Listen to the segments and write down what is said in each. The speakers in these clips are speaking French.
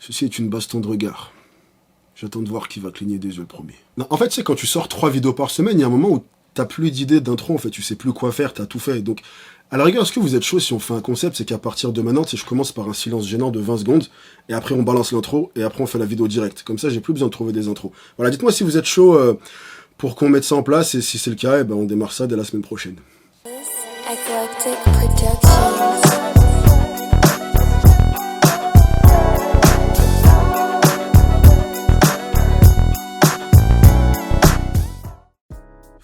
Ceci est une baston de regard. J'attends de voir qui va cligner des yeux le premier. Non, en fait, tu sais, quand tu sors 3 vidéos par semaine, il y a un moment où t'as plus d'idées d'intro, en fait, tu sais plus quoi faire, t'as tout fait. Donc, à la rigueur, est-ce que vous êtes chaud si on fait un concept, c'est qu'à partir de maintenant, je commence par un silence gênant de 20 secondes, et après on balance l'intro, et après on fait la vidéo directe. Comme ça, j'ai plus besoin de trouver des intros. Voilà, dites-moi si vous êtes chaud pour qu'on mette ça en place, et si c'est le cas, eh ben, on démarre ça dès la semaine prochaine.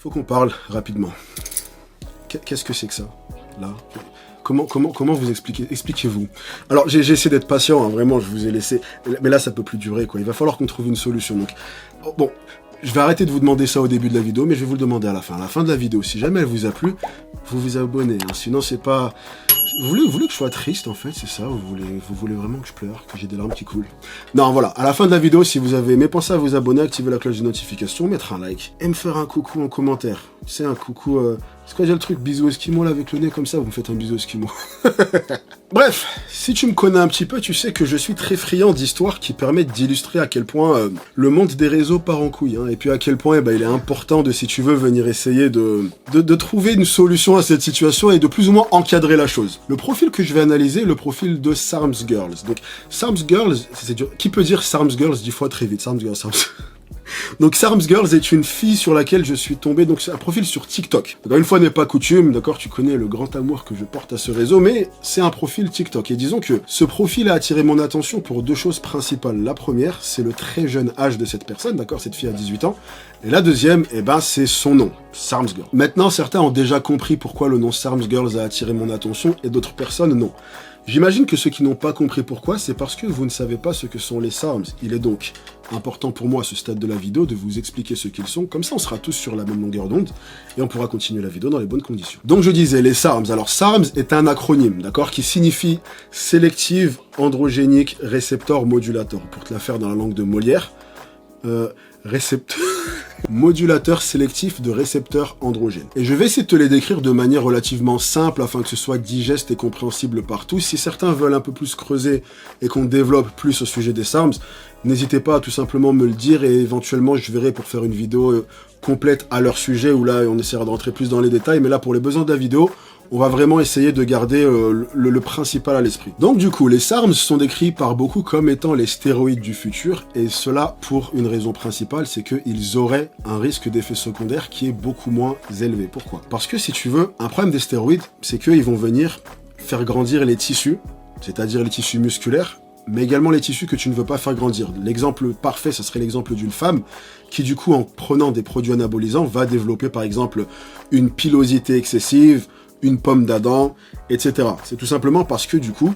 Faut qu'on parle rapidement. Qu'est-ce que c'est que ça, là? Comment vous expliquez? Expliquez-vous. Alors, j'ai essayé d'être patient, hein, vraiment, je vous ai laissé... Mais là, ça peut plus durer, quoi. Il va falloir qu'on trouve une solution. Donc, bon, je vais arrêter de vous demander ça au début de la vidéo, mais je vais vous le demander à la fin. À la fin de la vidéo, si jamais elle vous a plu, vous vous abonnez. Hein. Sinon, c'est pas... Vous voulez que je sois triste, en fait, c'est ça? Vous voulez vraiment que je pleure, que j'ai des larmes qui coulent? Non, voilà. À la fin de la vidéo, si vous avez aimé, pensez à vous abonner, activer la cloche de notification, mettre un like, et me faire un coucou en commentaire. C'est un coucou... C'est quoi déjà le truc? Bisou Esquimau, là, avec le nez comme ça, vous me faites un bisou Esquimau. Bref, si tu me connais un petit peu, tu sais que je suis très friand d'histoires qui permettent d'illustrer à quel point le monde des réseaux part en couille, hein, et puis à quel point il est important de, si tu veux, venir essayer de trouver une solution à cette situation et de plus ou moins encadrer la chose. Le profil que je vais analyser, le profil de Sarms Girls. Donc, Sarms Girls, c'est dur. Qui peut dire Sarms Girls 10 fois très vite? Sarms Girls, Sarms... Donc Sarms Girls est une fille sur laquelle je suis tombé, donc c'est un profil sur TikTok. Une fois n'est pas coutume, d'accord, tu connais le grand amour que je porte à ce réseau, mais c'est un profil TikTok. Et disons que ce profil a attiré mon attention pour 2 choses principales. La première, c'est le très jeune âge de cette personne, d'accord, cette fille a 18 ans. Et la deuxième, c'est son nom, Sarms Girls. Maintenant, certains ont déjà compris pourquoi le nom Sarms Girls a attiré mon attention, et d'autres personnes non. J'imagine que ceux qui n'ont pas compris pourquoi, c'est parce que vous ne savez pas ce que sont les SARMs. Il est donc important pour moi à ce stade de la vidéo de vous expliquer ce qu'ils sont, comme ça on sera tous sur la même longueur d'onde, et on pourra continuer la vidéo dans les bonnes conditions. Donc je disais, les SARMs. Alors SARMs est un acronyme, d'accord, qui signifie Selective Androgenic Receptor Modulator, pour te la faire dans la langue de Molière. Modulateur sélectif de récepteurs androgènes. Et je vais essayer de te les décrire de manière relativement simple afin que ce soit digeste et compréhensible par tous. Si certains veulent un peu plus creuser et qu'on développe plus au sujet des SARMs, n'hésitez pas à tout simplement me le dire et éventuellement je verrai pour faire une vidéo complète à leur sujet où là on essaiera de rentrer plus dans les détails. Mais là pour les besoins de la vidéo, on va vraiment essayer de garder le principal à l'esprit. Donc du coup, les SARMs sont décrits par beaucoup comme étant les stéroïdes du futur, et cela pour une raison principale, c'est qu'ils auraient un risque d'effet secondaire qui est beaucoup moins élevé. Pourquoi? Parce que si tu veux, un problème des stéroïdes, c'est qu'ils vont venir faire grandir les tissus, c'est-à-dire les tissus musculaires, mais également les tissus que tu ne veux pas faire grandir. L'exemple parfait, ce serait l'exemple d'une femme qui du coup, en prenant des produits anabolisants, va développer par exemple une pilosité excessive, une pomme d'Adam, etc. C'est tout simplement parce que du coup,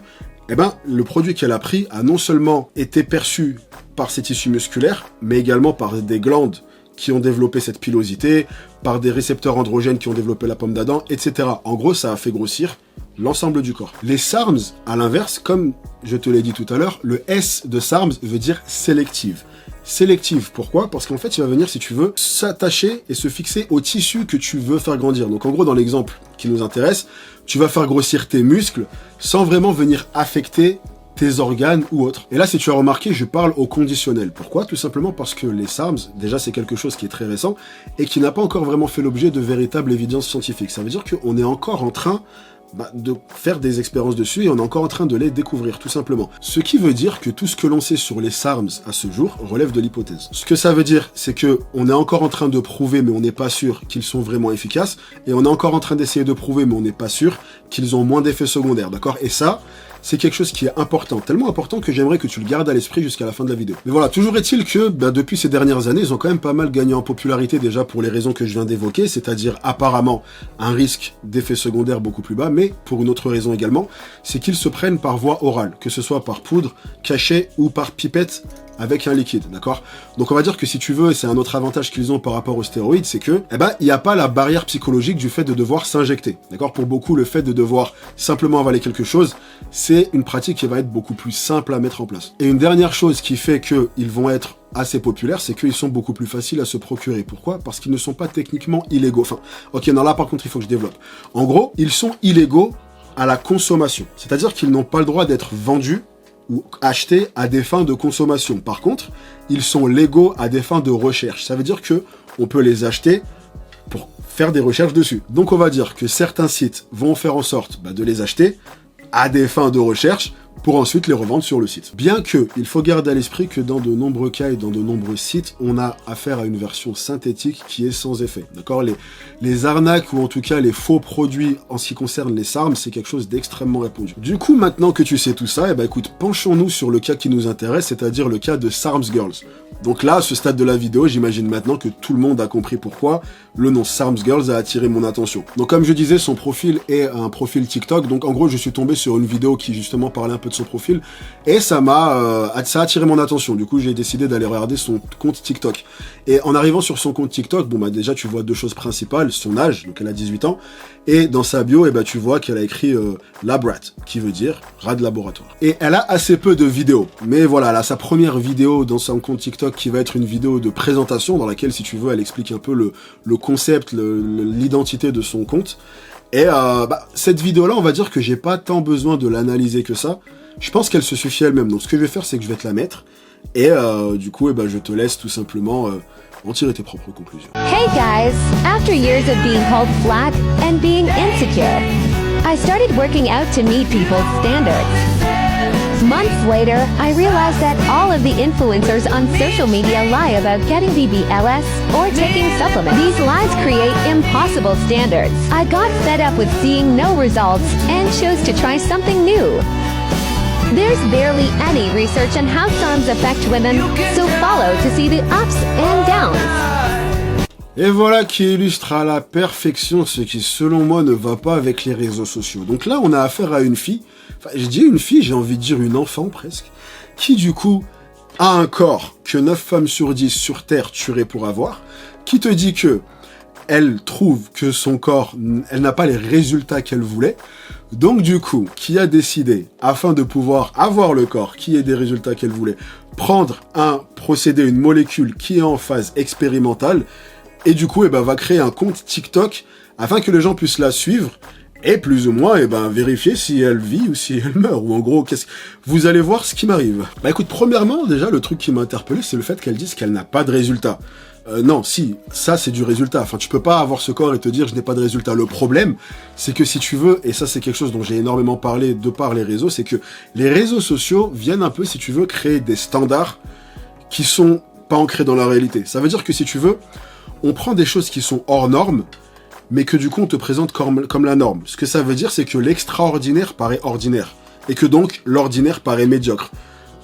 le produit qu'elle a pris a non seulement été perçu par ses tissus musculaires, mais également par des glandes qui ont développé cette pilosité, par des récepteurs androgènes qui ont développé la pomme d'Adam, etc. En gros, ça a fait grossir l'ensemble du corps. Les SARMs, à l'inverse, comme je te l'ai dit tout à l'heure, le S de SARMs veut dire sélective. Sélective, pourquoi? Parce qu'en fait, il va venir, si tu veux, s'attacher et se fixer au tissu que tu veux faire grandir. Donc en gros, dans l'exemple qui nous intéresse, tu vas faire grossir tes muscles sans vraiment venir affecter tes organes ou autres. Et là, si tu as remarqué, je parle au conditionnel. Pourquoi? Tout simplement parce que les SARMs, déjà, c'est quelque chose qui est très récent et qui n'a pas encore vraiment fait l'objet de véritable évidence scientifique. Ça veut dire qu'on est encore en train de faire des expériences dessus et on est encore en train de les découvrir, tout simplement. Ce qui veut dire que tout ce que l'on sait sur les SARMs à ce jour relève de l'hypothèse. Ce que ça veut dire, c'est que on est encore en train de prouver, mais on n'est pas sûr qu'ils sont vraiment efficaces, et on est encore en train d'essayer de prouver, mais on n'est pas sûr qu'ils ont moins d'effets secondaires, d'accord? Et ça, c'est quelque chose qui est important, tellement important que j'aimerais que tu le gardes à l'esprit jusqu'à la fin de la vidéo. Mais voilà, toujours est-il que depuis ces dernières années, ils ont quand même pas mal gagné en popularité déjà pour les raisons que je viens d'évoquer, c'est-à-dire apparemment un risque d'effet secondaire beaucoup plus bas, mais pour une autre raison également, c'est qu'ils se prennent par voie orale, que ce soit par poudre, cachet ou par pipette avec un liquide, d'accord? Donc on va dire que si tu veux, et c'est un autre avantage qu'ils ont par rapport aux stéroïdes, c'est que, il n'y a pas la barrière psychologique du fait de devoir s'injecter, d'accord? Pour beaucoup, le fait de devoir simplement avaler quelque chose, c'est une pratique qui va être beaucoup plus simple à mettre en place. Et une dernière chose qui fait qu'ils vont être assez populaires, c'est qu'ils sont beaucoup plus faciles à se procurer. Pourquoi? Parce qu'ils ne sont pas techniquement illégaux. Enfin, ok, non, là par contre, il faut que je développe. En gros, ils sont illégaux à la consommation. C'est-à-dire qu'ils n'ont pas le droit d'être vendus ou achetés à des fins de consommation. Par contre, ils sont légaux à des fins de recherche. Ça veut dire que on peut les acheter pour faire des recherches dessus. Donc on va dire que certains sites vont faire en sorte de les acheter à des fins de recherche pour ensuite les revendre sur le site. Bien que, il faut garder à l'esprit que dans de nombreux cas et dans de nombreux sites, on a affaire à une version synthétique qui est sans effet. D'accord ? Les arnaques ou en tout cas les faux produits en ce qui concerne les SARM, c'est quelque chose d'extrêmement répandu. Du coup, maintenant que tu sais tout ça, écoute, penchons-nous sur le cas qui nous intéresse, c'est-à-dire le cas de SARMS Girls. Donc là, à ce stade de la vidéo, j'imagine maintenant que tout le monde a compris pourquoi le nom SARMS Girls a attiré mon attention. Donc comme je disais, son profil est un profil TikTok, donc en gros, je suis tombé sur une vidéo qui justement parlait un peu de son profil, et ça a attiré mon attention. Du coup, j'ai décidé d'aller regarder son compte TikTok. Et en arrivant sur son compte TikTok, déjà, tu vois deux choses principales, son âge, donc elle a 18 ans, et dans sa bio, tu vois qu'elle a écrit Lab Rat, qui veut dire rat de laboratoire. Et elle a assez peu de vidéos, mais voilà, elle a sa première vidéo dans son compte TikTok qui va être une vidéo de présentation dans laquelle, si tu veux, elle explique un peu le concept, l'identité de son compte. Et cette vidéo-là, on va dire que j'ai pas tant besoin de l'analyser que ça. Je pense qu'elle se suffit elle-même. Donc ce que je vais faire, c'est que je vais te la mettre. Et du coup, je te laisse tout simplement en tirer tes propres conclusions. Hey guys! After years of being called flat and being insecure, I started working out to meet people's standards. Months later, I realized that all of the influencers on social media lie about getting BBLS or taking supplements. These lies create impossible standards. I got fed up with seeing no results and chose to try something new. There's barely any research on how SARMs affect women, so follow to see the ups and downs. Et voilà qui illustre à la perfection ce qui, selon moi, ne va pas avec les réseaux sociaux. Donc là, on a affaire à une fille, je dis une fille, j'ai envie de dire une enfant presque, qui du coup a un corps que 9 femmes sur 10 sur Terre tueraient pour avoir, qui te dit que elle trouve que son corps, elle n'a pas les résultats qu'elle voulait, donc du coup, qui a décidé, afin de pouvoir avoir le corps qui ait des résultats qu'elle voulait, prendre un procédé, une molécule qui est en phase expérimentale, et du coup, va créer un compte TikTok afin que les gens puissent la suivre et plus ou moins, vérifier si elle vit ou si elle meurt. Ou en gros, vous allez voir ce qui m'arrive. Écoute, premièrement, déjà, le truc qui m'a interpellé, c'est le fait qu'elle dise qu'elle n'a pas de résultat. Non, si, ça c'est du résultat. Enfin, tu peux pas avoir ce corps et te dire je n'ai pas de résultat. Le problème, c'est que si tu veux, et ça c'est quelque chose dont j'ai énormément parlé de par les réseaux, c'est que les réseaux sociaux viennent un peu, si tu veux, créer des standards qui sont pas ancrés dans la réalité. Ça veut dire que si tu veux, on prend des choses qui sont hors normes, mais que du coup on te présente comme la norme. Ce que ça veut dire, c'est que l'extraordinaire paraît ordinaire, et que donc l'ordinaire paraît médiocre.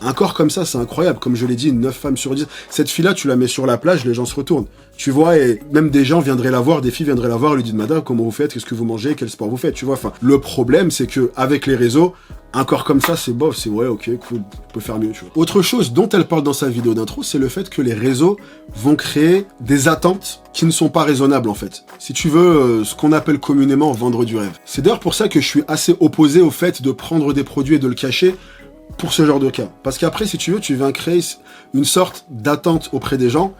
Un corps comme ça, c'est incroyable. Comme je l'ai dit, 9 femmes sur 10. Cette fille-là, tu la mets sur la plage, les gens se retournent. Tu vois, et même des gens viendraient la voir, des filles viendraient la voir et lui disent « Madame, comment vous faites? Qu'est-ce que vous mangez? Quel sport vous faites ?» Tu vois, enfin, le problème, c'est que avec les réseaux, un corps comme ça, c'est bof, c'est ouais, ok, cool, on peut faire mieux, tu vois. Autre chose dont elle parle dans sa vidéo d'intro, c'est le fait que les réseaux vont créer des attentes qui ne sont pas raisonnables, en fait. Si tu veux, ce qu'on appelle communément vendre du rêve. C'est d'ailleurs pour ça que je suis assez opposé au fait de prendre des produits et de le cacher pour ce genre de cas. Parce qu'après, si tu veux, tu viens créer une sorte d'attente auprès des gens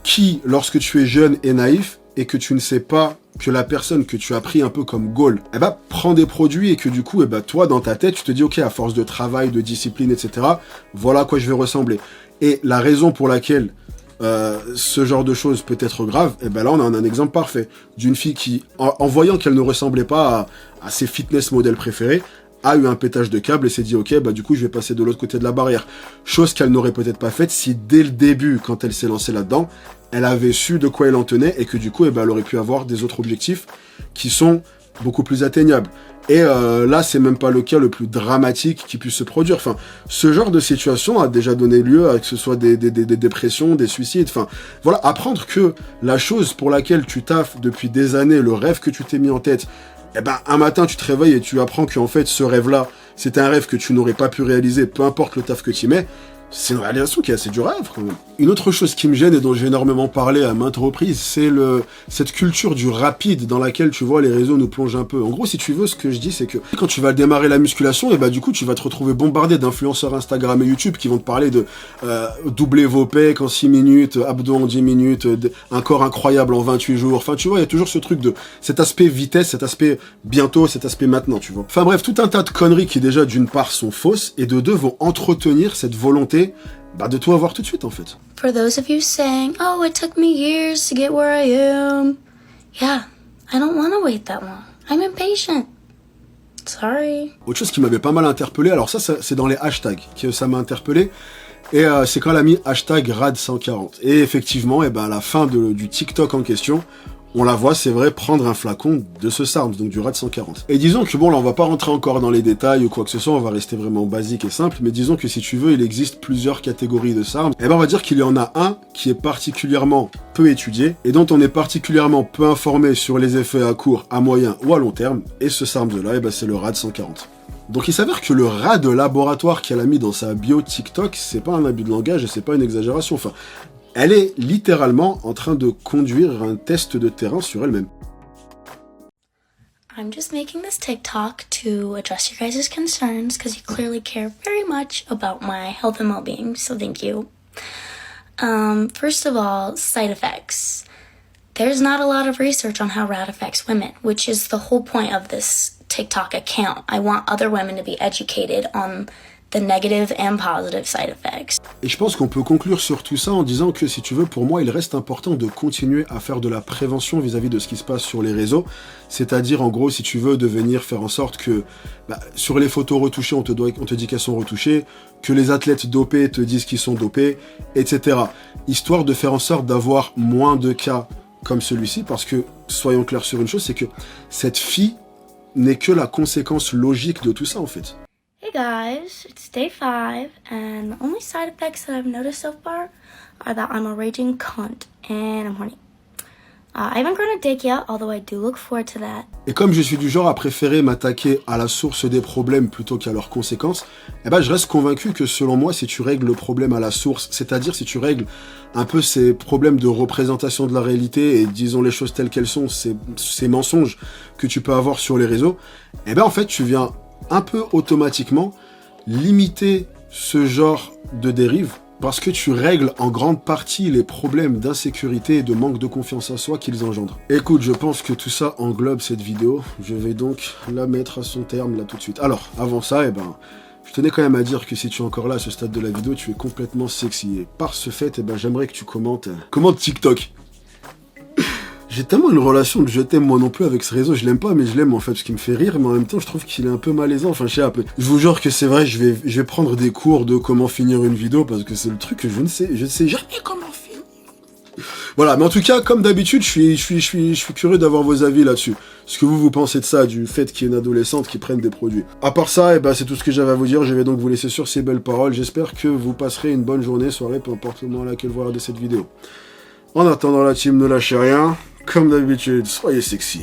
qui, lorsque tu es jeune et naïf, et que tu ne sais pas que la personne que tu as pris un peu comme goal, prend des produits et que du coup, toi, dans ta tête, tu te dis, ok, à force de travail, de discipline, etc., voilà à quoi je vais ressembler. Et la raison pour laquelle ce genre de choses peut être grave, là, on a un exemple parfait d'une fille qui, en voyant qu'elle ne ressemblait pas à ses fitness modèles préférés, a eu un pétage de câble et s'est dit ok, du coup je vais passer de l'autre côté de la barrière. Chose qu'elle n'aurait peut-être pas faite si dès le début, quand elle s'est lancée là-dedans, elle avait su de quoi elle en tenait et que du coup elle aurait pu avoir des autres objectifs qui sont beaucoup plus atteignables. Et là, c'est même pas le cas le plus dramatique qui puisse se produire. Enfin, ce genre de situation a déjà donné lieu à que ce soit des dépressions, des suicides. Enfin, voilà, apprendre que la chose pour laquelle tu taffes depuis des années, le rêve que tu t'es mis en tête, un matin, tu te réveilles et tu apprends qu'en fait, ce rêve-là, c'était un rêve que tu n'aurais pas pu réaliser, peu importe le taf que tu y mets, c'est une réalisation qui est assez dure à vivre, quand même. Une autre chose qui me gêne et dont j'ai énormément parlé à maintes reprises, c'est cette culture du rapide dans laquelle, tu vois, les réseaux nous plongent un peu. En gros, si tu veux, ce que je dis, c'est que quand tu vas démarrer la musculation, et bah du coup, tu vas te retrouver bombardé d'influenceurs Instagram et YouTube qui vont te parler de doubler vos pecs en 6 minutes, abdos en 10 minutes, un corps incroyable en 28 jours. Enfin, tu vois, il y a toujours ce truc de cet aspect vitesse, cet aspect bientôt, cet aspect maintenant, tu vois. Enfin bref, tout un tas de conneries qui déjà, d'une part, sont fausses, et de deux, vont entretenir cette volonté de tout avoir tout de suite, en fait. For those of you saying, oh, it took me years to get where I am. Yeah, I don't want to wait that long. I'm impatient. Sorry. Autre chose qui m'avait pas mal interpellé, alors ça c'est dans les hashtags que ça m'a interpellé, et c'est quand elle a mis hashtag RAD140. Et effectivement, à la fin du TikTok en question, on la voit, c'est vrai, prendre un flacon de ce SARMS, donc du RAD140. Et disons que bon, là on va pas rentrer encore dans les détails ou quoi que ce soit, on va rester vraiment basique et simple, mais disons que si tu veux, il existe plusieurs catégories de SARMS. Et on va dire qu'il y en a un qui est particulièrement peu étudié, et dont on est particulièrement peu informé sur les effets à court, à moyen ou à long terme, et ce SARMS-là, c'est le RAD140. Donc il s'avère que le rat de laboratoire qu'elle a mis dans sa bio TikTok, c'est pas un abus de langage et c'est pas une exagération, enfin... Elle est littéralement en train de conduire un test de terrain sur elle-même. I'm just making this TikTok to address your guys' concerns because you clearly care very much about my health and well-being, so thank you. First of all, side effects. There's not a lot of research on how RAD affects women, which is the whole point of this TikTok account. I want other women to be educated on the negative and positive side effects. Et je pense qu'on peut conclure sur tout ça en disant que, si tu veux, pour moi, il reste important de continuer à faire de la prévention vis-à-vis de ce qui se passe sur les réseaux. C'est-à-dire, en gros, si tu veux, de venir faire en sorte que, sur les photos retouchées, on te dit qu'elles sont retouchées, que les athlètes dopés te disent qu'ils sont dopés, etc. Histoire de faire en sorte d'avoir moins de cas comme celui-ci, parce que, soyons clairs sur une chose, c'est que cette fille n'est que la conséquence logique de tout ça, en fait. Hey guys, it's day 5, and the only side effects that I've noticed so far are that I'm a raging cunt, and I'm horny. I haven't grown a dick yet, although I do look forward to that. Et comme je suis du genre à préférer m'attaquer à la source des problèmes plutôt qu'à leurs conséquences, je reste convaincu que, selon moi, si tu règles le problème à la source, c'est-à-dire si tu règles un peu ces problèmes de représentation de la réalité et disons les choses telles qu'elles sont, ces mensonges que tu peux avoir sur les réseaux, en fait, tu viens un peu automatiquement limiter ce genre de dérive parce que tu règles en grande partie les problèmes d'insécurité et de manque de confiance en soi qu'ils engendrent. Écoute, je pense que tout ça englobe cette vidéo. Je vais donc la mettre à son terme là tout de suite. Alors, avant ça, je tenais quand même à dire que si tu es encore là à ce stade de la vidéo, tu es complètement sexy. Et par ce fait, j'aimerais que tu commentes TikTok. J'ai tellement une relation de je t'aime moi non plus avec ce réseau, je l'aime pas mais je l'aime en fait parce qu'il me fait rire, mais en même temps je trouve qu'il est un peu malaisant, enfin je sais un peu. Je vous jure que c'est vrai, je vais prendre des cours de comment finir une vidéo parce que c'est le truc que je ne sais jamais comment finir. Voilà, mais en tout cas, comme d'habitude, je suis curieux d'avoir vos avis là-dessus. Ce que vous pensez de ça, du fait qu'il y ait une adolescente qui prenne des produits. À part ça, c'est tout ce que j'avais à vous dire, je vais donc vous laisser sur ces belles paroles, j'espère que vous passerez une bonne journée, soirée, peu importe le moment à laquelle vous regardez cette vidéo. En attendant la team, ne lâchez rien. Comme d'habitude, soyez sexy.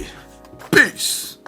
Peace!